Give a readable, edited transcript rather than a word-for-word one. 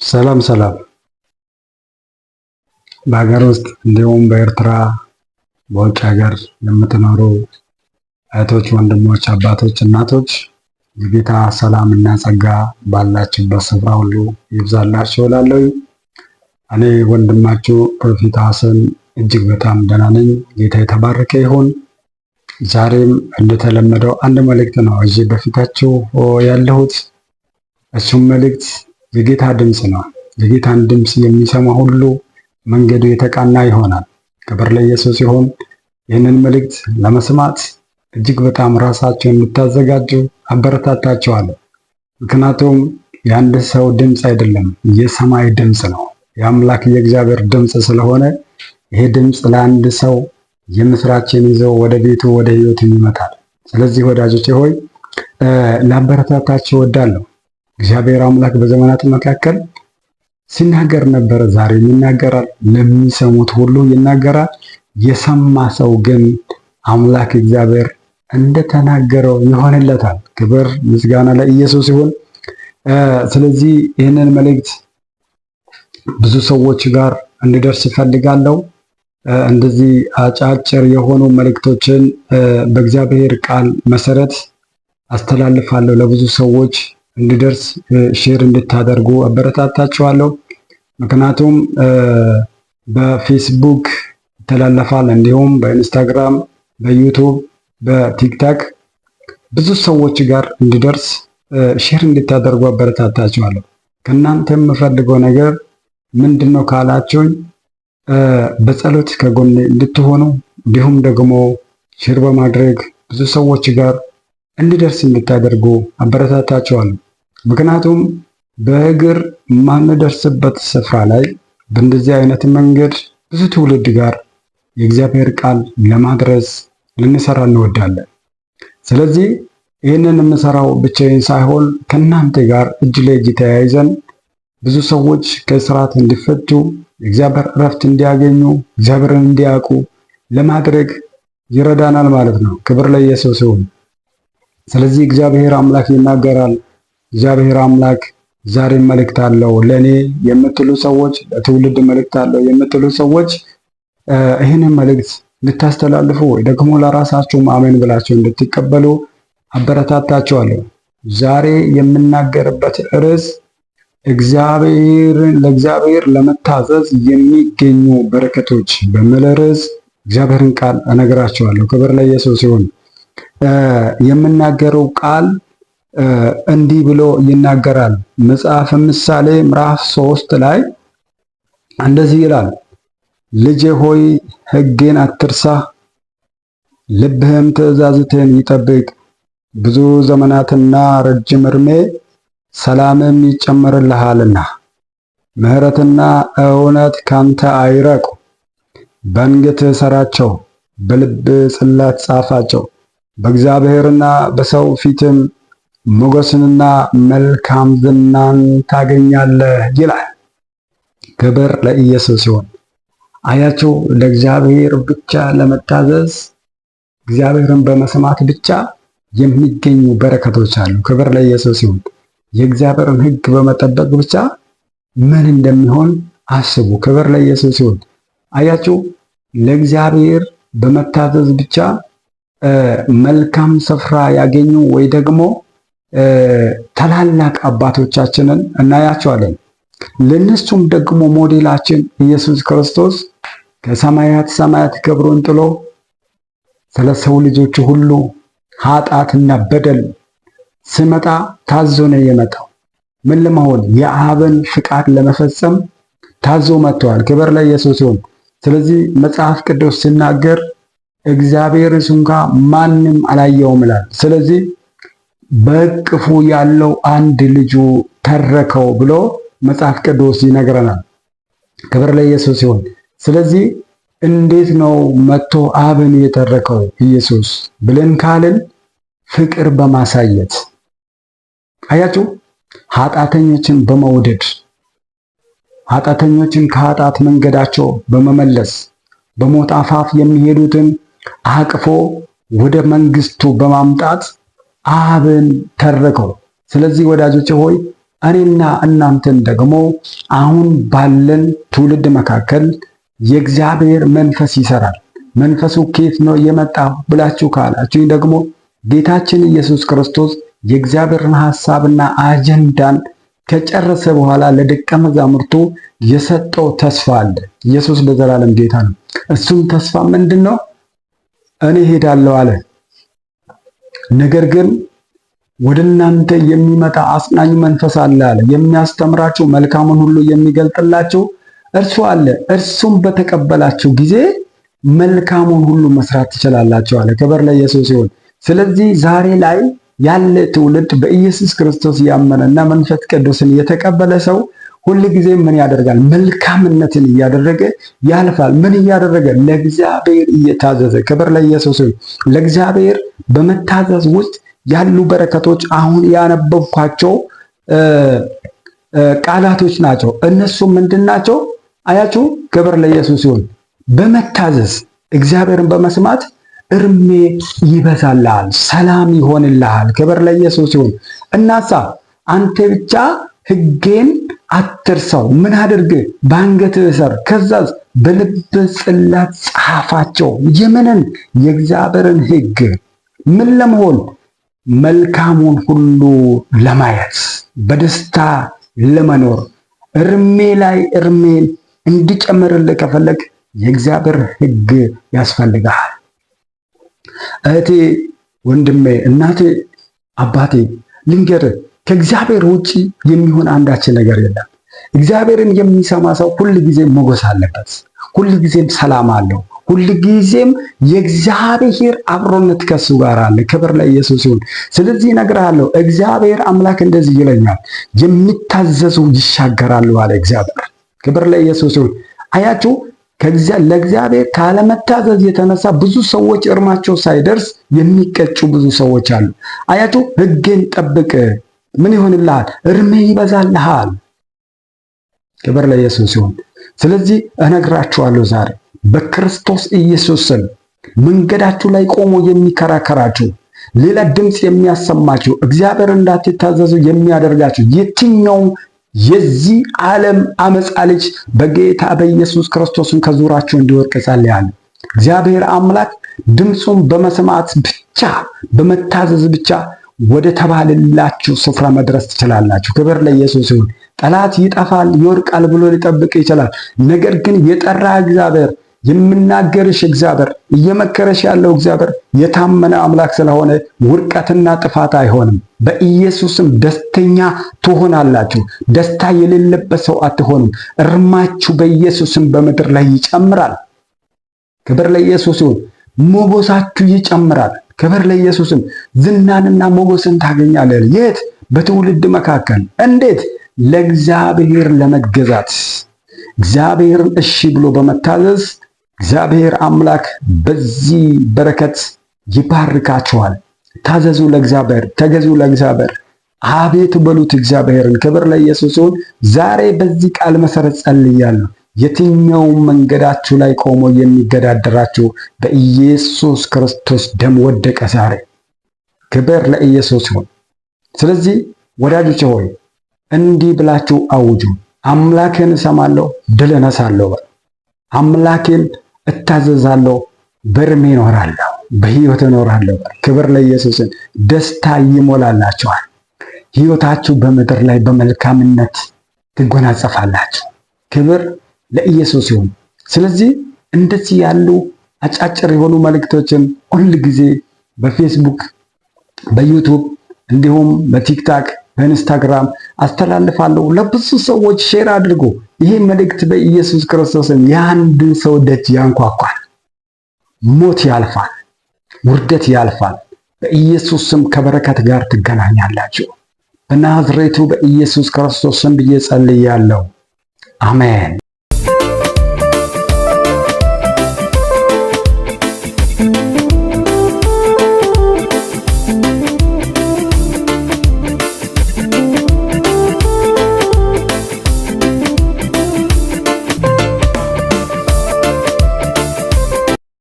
ሰላም ሰላም። በሀገር ውስጥ እንዲሁም በኤርትራ በውጭ ሀገር የምትኖሩ እህቶች፣ ወንድሞች፣ አባቶች፣ እናቶች የጌታ ሰላም እና ጸጋ ባላችሁበት ስፍራ ሁሉ ይብዛላችሁ እላለሁ። እኔ ወንድማችሁ ፕሮፌት ሐሰን እጅግ በጣም ደህና ነኝ። ጌታ የተባረከ ይሁን። ዛሬም እንደተለመደው አንድ መልእክት ነው እዚህ በፊታችሁ ያለሁት። እሱም መልእክት የጌታ ድምፅ ነው። የጌታን ድምፅ የሚሰማ ሁሉ መንገዱ የተቃና ይሆናል። ክብር ለኢየሱስ ይሁን። ይህንን መልእክት ለመስማት እጅግ በጣም ራሳቸውን እንድታዘጋጁ አበረታታቸዋለሁ። ምክንያቱም የአንድ ሰው ድምፅ አይደለም፣ የሰማይ ድምፅ ነው። የአምላክ የእግዚአብሔር ድምፅ ስለሆነ ይሄ ድምፅ ለአንድ ሰው የምስራችን ይዘው ወደ ቤቱ ወደ ህይወት ይመጣል። ስለዚህ ወዳጆቼ ሆይ ላበረታታችሁ እወዳለሁ። እግዚአብሔር አምላክ በዘመናት መካከል ሲናገር ነበረ፣ ዛሬም ይናገራል። ለሚሰሙት ሁሉ ይናገራል። የሰማ ሰው ግን አምላክ እግዚአብሔር እንደተናገረው ይሆንለታል። ክብር ምስጋና ለኢየሱስ ይሁን። ስለዚህ ይህንን መልእክት ብዙ ሰዎች ጋር እንዲደርስ እፈልጋለሁ። እንደዚህ አጫጭር የሆኑ መልእክቶችን በእግዚአብሔር ቃል መሰረት አስተላልፋለሁ። ለብዙ ሰዎች እንዲደርስ ሼር እንድታደርጉ አበረታታችኋለሁ። ምክንያቱም በፌስቡክ ይተላለፋል፣ እንዲሁም በኢንስታግራም፣ በዩቱብ፣ በቲክታክ ብዙ ሰዎች ጋር እንዲደርስ ሼር እንድታደርጉ አበረታታችኋለሁ። ከእናንተ የምፈልገው ነገር ምንድን ነው ካላችሁኝ በጸሎት ከጎኔ እንድትሆኑ እንዲሁም ደግሞ ሼር በማድረግ ብዙ ሰዎች ጋር እንዲደርስ እንድታደርጉ አበረታታችኋለሁ። ምክንያቱም በእግር ማንደርስበት ስፍራ ላይ በእንደዚህ አይነት መንገድ ብዙ ትውልድ ጋር የእግዚአብሔር ቃል ለማድረስ ልንሰራ እንወዳለን። ስለዚህ ይህንን የምሰራው ብቻዬን ሳይሆን ከእናንተ ጋር እጅ ለእጅ ተያይዘን ብዙ ሰዎች ከስርዓት እንዲፈቱ፣ የእግዚአብሔር እረፍት እንዲያገኙ፣ እግዚአብሔርን እንዲያውቁ ለማድረግ ይረዳናል ማለት ነው። ክብር ለኢየሱስ ይሁን። ስለዚህ እግዚአብሔር አምላክ ይናገራል። እግዚአብሔር አምላክ ዛሬም መልእክት አለው ለእኔ የምትሉ ሰዎች፣ ለትውልድ መልእክት አለው የምትሉ ሰዎች ይህንን መልእክት እንድታስተላልፉ ወይ ደግሞ ለራሳችሁ አሜን ብላችሁ እንድትቀበሉ አበረታታችኋለሁ። ዛሬ የምናገርበት ርዕስ ለእግዚአብሔር ለመታዘዝ የሚገኙ በረከቶች በሚል ርዕስ እግዚአብሔርን ቃል እነግራችኋለሁ። ክብር ለኢየሱስ ይሁን። የምናገረው ቃል እንዲህ ብሎ ይናገራል። መጽሐፈ ምሳሌ ምዕራፍ 3 ላይ እንደዚህ ይላል፣ ልጄ ሆይ ሕጌን አትርሳ፣ ልብህም ትእዛዛቴን ይጠብቅ። ብዙ ዘመናትና ረጅም ዕድሜ ሰላምም ይጨመርልሃልና፣ ምሕረትና እውነት ካንተ አይራቁ። በአንገትህ ሰራቸው፣ በልብ ጽላት ጻፋቸው። በእግዚአብሔርና በሰው ፊትም ሞገስንና መልካም ዝናን ታገኛለህ ይላል። ክብር ለኢየሱስ ይሁን። አያችሁ፣ ለእግዚአብሔር ብቻ ለመታዘዝ እግዚአብሔርን በመስማት ብቻ የሚገኙ በረከቶች አሉ። ክብር ለኢየሱስ ይሁን። የእግዚአብሔርን ሕግ በመጠበቅ ብቻ ምን እንደሚሆን አስቡ። ክብር ለኢየሱስ ይሁን። አያችሁ፣ ለእግዚአብሔር በመታዘዝ ብቻ መልካም ስፍራ ያገኙ ወይ ደግሞ ታላላቅ አባቶቻችንን እናያቸዋለን። ለነሱም ደግሞ ሞዴላችን ኢየሱስ ክርስቶስ ከሰማያት ሰማያት ክብሩን ጥሎ ስለ ሰው ልጆች ሁሉ ኃጢአትና በደል ሲመጣ ታዞ ነው የመጣው። ምን ለመሆን? የአብን ፍቃድ ለመፈጸም ታዞ መጥቷል። ክብር ለኢየሱስ ይሁን። ስለዚህ መጽሐፍ ቅዱስ ሲናገር እግዚአብሔር እሱን ጋር ማንም አላየውም ይላል። ስለዚህ በእቅፉ ያለው አንድ ልጁ ተረከው ብሎ መጽሐፍ ቅዱስ ይነግረናል። ክብር ለኢየሱስ ይሁን። ስለዚህ እንዴት ነው መጥቶ አብን የተረከው ኢየሱስ ብለን ካልን ፍቅር በማሳየት አያችሁ፣ ኃጢአተኞችን በመውደድ ኃጢአተኞችን ከኃጢአት መንገዳቸው በመመለስ በሞት አፋፍ የሚሄዱትን አቅፎ ወደ መንግስቱ በማምጣት አብን ተረከው። ስለዚህ ወዳጆች ሆይ እኔና እናንተን ደግሞ አሁን ባለን ትውልድ መካከል የእግዚአብሔር መንፈስ ይሰራል። መንፈሱ ከየት ነው የመጣው ብላችሁ ካላችሁ ደግሞ ጌታችን ኢየሱስ ክርስቶስ የእግዚአብሔርን ሐሳብና አጀንዳን ከጨረሰ በኋላ ለደቀ መዛሙርቱ የሰጠው ተስፋ አለ። ኢየሱስ በዘላለም ጌታ ነው። እሱም ተስፋ ምንድን ነው? እኔ ሄዳለሁ አለ። ነገር ግን ወደ እናንተ የሚመጣ አጽናኙ መንፈስ አለ አለ። የሚያስተምራችሁ መልካሙን ሁሉ የሚገልጥላችሁ እርሱ አለ። እርሱም በተቀበላችሁ ጊዜ መልካሙን ሁሉ መስራት ትችላላችሁ አለ። ክብር ለኢየሱስ ይሁን። ስለዚህ ዛሬ ላይ ያለ ትውልድ በኢየሱስ ክርስቶስ ያመነና መንፈስ ቅዱስን የተቀበለ ሰው ሁል ጊዜ ምን ያደርጋል? መልካምነትን እያደረገ ያልፋል። ምን እያደረገ? ለእግዚአብሔር እየታዘዘ። ክብር ለኢየሱስ ይሁን። ለእግዚአብሔር በመታዘዝ ውስጥ ያሉ በረከቶች አሁን ያነበብኳቸው ቃላቶች ናቸው። እነሱ ምንድን ናቸው? አያችሁ? ክብር ለኢየሱስ ይሁን። በመታዘዝ እግዚአብሔርን በመስማት እርሜ ይበዛልሃል፣ ሰላም ይሆንልሃል። ክብር ለኢየሱስ ይሁን። እናሳ አንተ ብቻ ሕጌን አትርሳው። ምን አድርግ? በአንገትህ እሰር። ከዛስ በልብ ጽላት ጻፋቸው። የምንን? የእግዚአብሔርን ሕግ። ምን ለመሆን? መልካሙን ሁሉ ለማየት፣ በደስታ ለመኖር። እርሜ ላይ እርሜን እንዲጨምርልህ ከፈለግ የእግዚአብሔር ሕግ ያስፈልግሃል። እህቴ፣ ወንድሜ፣ እናቴ፣ አባቴ ልንገርህ፣ ከእግዚአብሔር ውጪ የሚሆን አንዳች ነገር የለም። እግዚአብሔርን የሚሰማ ሰው ሁል ጊዜም ሞገስ አለበት፣ ሁል ጊዜም ሰላም አለው፣ ሁል ጊዜም የእግዚአብሔር አብሮነት ከሱ ጋር አለ። ክብር ለኢየሱስ ይሁን። ስለዚህ እነግርሃለሁ፣ እግዚአብሔር አምላክ እንደዚህ ይለኛል፣ የሚታዘዙ ይሻገራሉ አለ እግዚአብሔር። ክብር ለኢየሱስ ይሁን። አያችሁ፣ ለእግዚአብሔር ካለመታዘዝ የተነሳ ብዙ ሰዎች እርማቸው ሳይደርስ የሚቀጩ ብዙ ሰዎች አሉ። አያችሁ፣ ሕግን ጠብቅ፣ ምን ይሆንልሃል? እርሜ ይበዛልሃል። ክብር ለኢየሱስ ይሁን። ስለዚህ እነግራችኋለሁ ዛሬ በክርስቶስ ኢየሱስ ስም መንገዳችሁ ላይ ቆሞ የሚከራከራችሁ፣ ሌላ ድምፅ የሚያሰማችሁ፣ እግዚአብሔር እንዳትታዘዙ የሚያደርጋችሁ የትኛውም የዚህ ዓለም አመፃ ልጅ በጌታ በኢየሱስ ክርስቶስን ከዙራችሁ እንዲወድቅ ጸልያለሁ። እግዚአብሔር አምላክ ድምፁን በመስማት ብቻ በመታዘዝ ብቻ ወደ ተባለላችሁ ስፍራ መድረስ ትችላላችሁ። ክብር ለኢየሱስ ይሁን። ጠላት ይጠፋል ይወድቃል ብሎ ሊጠብቅ ይችላል። ነገር ግን የጠራ እግዚአብሔር፣ የምናገርሽ እግዚአብሔር፣ እየመከረሽ ያለው እግዚአብሔር የታመነ አምላክ ስለሆነ ውድቀትና ጥፋት አይሆንም። በኢየሱስም ደስተኛ ትሆናላችሁ። ደስታ የሌለበት ሰው አትሆኑም። እርማችሁ በኢየሱስም በምድር ላይ ይጨምራል። ክብር ለኢየሱስ ይሁን። ሞገሳችሁ ይጨምራል። ክብር ለኢየሱስም። ዝናንና ሞገስን ታገኛለህ። የት? በትውልድ መካከል። እንዴት? ለእግዚአብሔር ለመገዛት እግዚአብሔርን እሺ ብሎ በመታዘዝ እግዚአብሔር አምላክ በዚህ በረከት ይባርካችኋል። ታዘዙ ለእግዚአብሔር፣ ተገዙ ለእግዚአብሔር፣ አቤት በሉት እግዚአብሔርን። ክብር ለኢየሱስ ይሁን። ዛሬ በዚህ ቃል መሰረት ጸልያለሁ። የትኛውም መንገዳችሁ ላይ ቆሞ የሚገዳደራችሁ በኢየሱስ ክርስቶስ ደም ወደቀ ዛሬ። ክብር ለኢየሱስ ይሁን። ስለዚህ ወዳጆቼ ሆይ እንዲህ ብላችሁ አውጁ። አምላኬን እሰማለሁ፣ ድል እነሳለሁ። አምላኬን እታዘዛለሁ፣ በእርሜ እኖራለሁ፣ በሕይወት እኖራለሁ። ክብር ለኢየሱስን። ደስታ ይሞላላችኋል። ሕይወታችሁ በምድር ላይ በመልካምነት ትጎናጸፋላችሁ። ክብር ለኢየሱስ ይሁን። ስለዚህ እንደዚህ ያሉ አጫጭር የሆኑ መልእክቶችን ሁል ጊዜ በፌስቡክ፣ በዩቱብ እንዲሁም በቲክታክ፣ በኢንስታግራም አስተላልፋለሁ። ለብዙ ሰዎች ሼር አድርጎ ይሄ መልእክት በኢየሱስ ክርስቶስም የአንድን ሰው ደጅ ያንኳኳል። ሞት ያልፋል፣ ውርደት ያልፋል። በኢየሱስ ስም ከበረከት ጋር ትገናኛላችሁ። በናዝሬቱ በኢየሱስ ክርስቶስ ስም ብዬ ጸልያለሁ። አሜን።